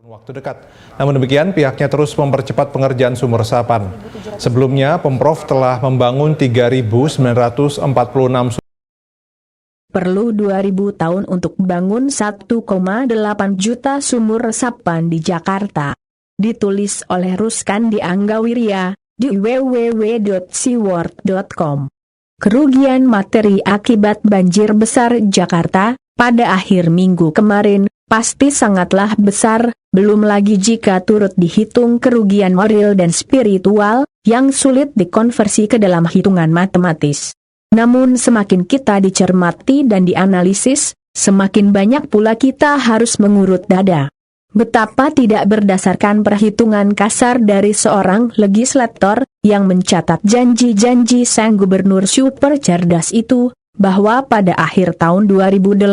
Waktu dekat. Namun demikian, pihaknya terus mempercepat pengerjaan sumur resapan. Sebelumnya, Pemprov telah membangun 3.946 sumur. Perlu 2.000 tahun untuk bangun 1,8 juta sumur resapan di Jakarta. Ditulis oleh Ruskandi Anggawirya di www.seaworld.com. Kerugian materi akibat banjir besar Jakarta pada akhir minggu kemarin pasti sangatlah besar, belum lagi jika turut dihitung kerugian moral dan spiritual, yang sulit dikonversi ke dalam hitungan matematis. Namun semakin kita dicermati dan dianalisis, semakin banyak pula kita harus mengurut dada. Betapa tidak berdasarkan perhitungan kasar dari seorang legislator, yang mencatat janji-janji sang gubernur super cerdas itu, bahwa pada akhir tahun 2018,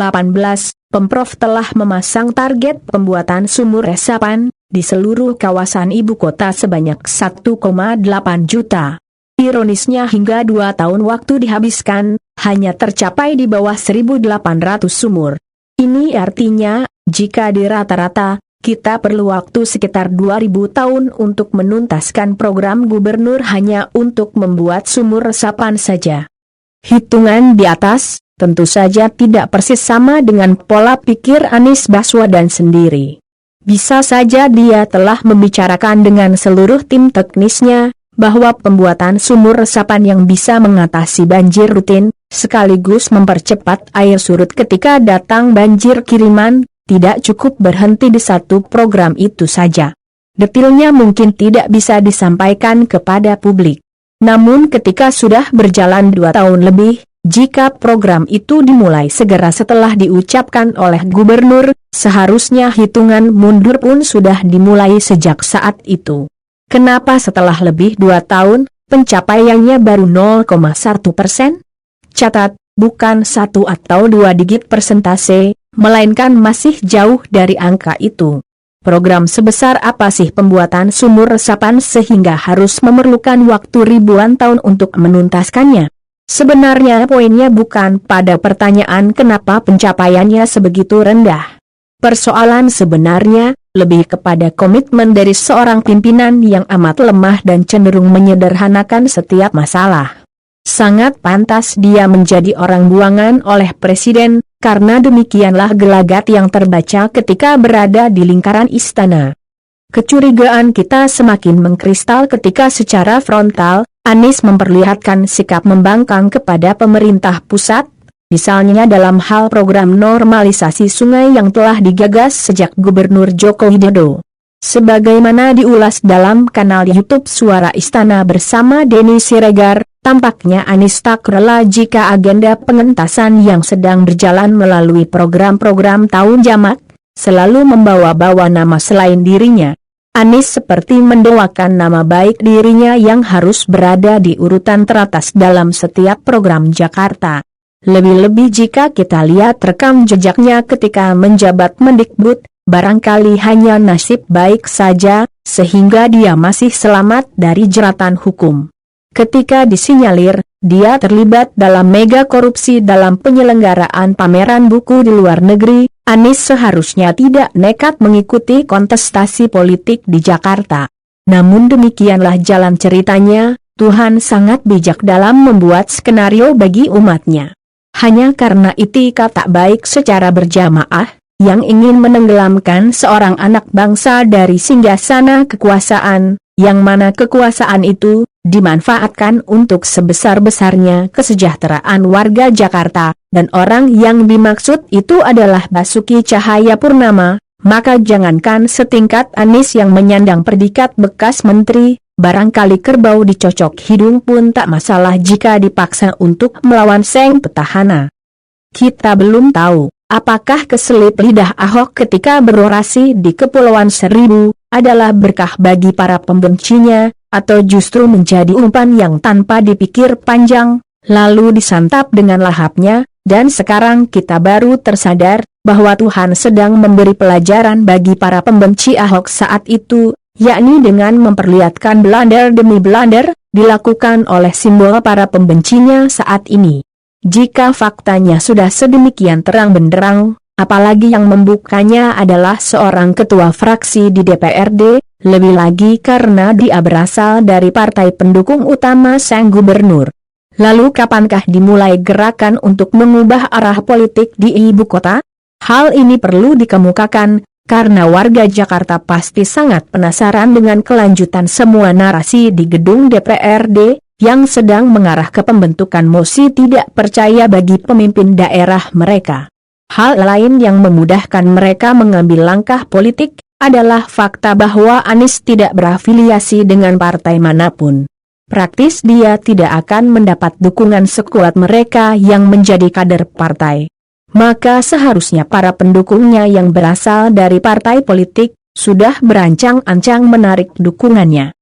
Pemprov telah memasang target pembuatan sumur resapan di seluruh kawasan ibu kota sebanyak 1,8 juta. Ironisnya hingga 2 tahun waktu dihabiskan, hanya tercapai di bawah 1.800 sumur. Ini artinya, jika di rata-rata, kita perlu waktu sekitar 2.000 tahun untuk menuntaskan program gubernur hanya untuk membuat sumur resapan saja. Hitungan di atas tentu saja tidak persis sama dengan pola pikir Anies Baswedan sendiri. Bisa saja dia telah membicarakan dengan seluruh tim teknisnya, bahwa pembuatan sumur resapan yang bisa mengatasi banjir rutin, sekaligus mempercepat air surut ketika datang banjir kiriman, tidak cukup berhenti di satu program itu saja. Detailnya mungkin tidak bisa disampaikan kepada publik. Namun ketika sudah berjalan 2 tahun lebih, jika program itu dimulai segera setelah diucapkan oleh gubernur, seharusnya hitungan mundur pun sudah dimulai sejak saat itu. Kenapa setelah lebih 2 tahun, pencapaiannya baru 0,1%? Catat, bukan 1 atau 2 digit persentase, melainkan masih jauh dari angka itu. Program sebesar apa sih pembuatan sumur resapan sehingga harus memerlukan waktu ribuan tahun untuk menuntaskannya? Sebenarnya poinnya bukan pada pertanyaan kenapa pencapaiannya sebegitu rendah. Persoalan sebenarnya lebih kepada komitmen dari seorang pimpinan yang amat lemah dan cenderung menyederhanakan setiap masalah. Sangat pantas dia menjadi orang buangan oleh presiden, karena demikianlah gelagat yang terbaca ketika berada di lingkaran istana. Kecurigaan kita semakin mengkristal ketika secara frontal, Anies memperlihatkan sikap membangkang kepada pemerintah pusat, misalnya dalam hal program normalisasi sungai yang telah digagas sejak Gubernur Joko Widodo. Sebagaimana diulas dalam kanal YouTube Suara Istana bersama Denny Siregar, tampaknya Anies tak rela jika agenda pengentasan yang sedang berjalan melalui program-program tahun jamak, selalu membawa-bawa nama selain dirinya. Anies seperti mendoakan nama baik dirinya yang harus berada di urutan teratas dalam setiap program Jakarta. Lebih-lebih jika kita lihat rekam jejaknya ketika menjabat Mendikbud, barangkali hanya nasib baik saja, sehingga dia masih selamat dari jeratan hukum. Ketika disinyalir, dia terlibat dalam mega korupsi dalam penyelenggaraan pameran buku di luar negeri, Anies seharusnya tidak nekat mengikuti kontestasi politik di Jakarta. Namun demikianlah jalan ceritanya, Tuhan sangat bijak dalam membuat skenario bagi umatnya. Hanya karena itikad tak baik secara berjamaah, yang ingin menenggelamkan seorang anak bangsa dari singgasana kekuasaan, yang mana kekuasaan itu dimanfaatkan untuk sebesar-besarnya kesejahteraan warga Jakarta, dan orang yang dimaksud itu adalah Basuki Cahayapurnama, maka jangankan setingkat Anies yang menyandang predikat bekas menteri, barangkali kerbau dicocok hidung pun tak masalah jika dipaksa untuk melawan sang petahana. Kita belum tahu, apakah keselip lidah Ahok ketika berorasi di Kepulauan Seribu adalah berkah bagi para pembencinya, atau justru menjadi umpan yang tanpa dipikir panjang, lalu disantap dengan lahapnya, dan sekarang kita baru tersadar bahwa Tuhan sedang memberi pelajaran bagi para pembenci Ahok saat itu, yakni dengan memperlihatkan blunder demi blunder, dilakukan oleh simbol para pembencinya saat ini. Jika faktanya sudah sedemikian terang benderang, apalagi yang membukanya adalah seorang ketua fraksi di DPRD, lebih lagi karena dia berasal dari partai pendukung utama sang gubernur. Lalu kapankah dimulai gerakan untuk mengubah arah politik di ibu kota? Hal ini perlu dikemukakan, karena warga Jakarta pasti sangat penasaran dengan kelanjutan semua narasi di gedung DPRD, yang sedang mengarah ke pembentukan mosi tidak percaya bagi pemimpin daerah mereka. Hal lain yang memudahkan mereka mengambil langkah politik, adalah fakta bahwa Anies tidak berafiliasi dengan partai manapun. Praktis dia tidak akan mendapat dukungan sekuat mereka yang menjadi kader partai. Maka seharusnya para pendukungnya yang berasal dari partai politik, sudah berancang-ancang menarik dukungannya.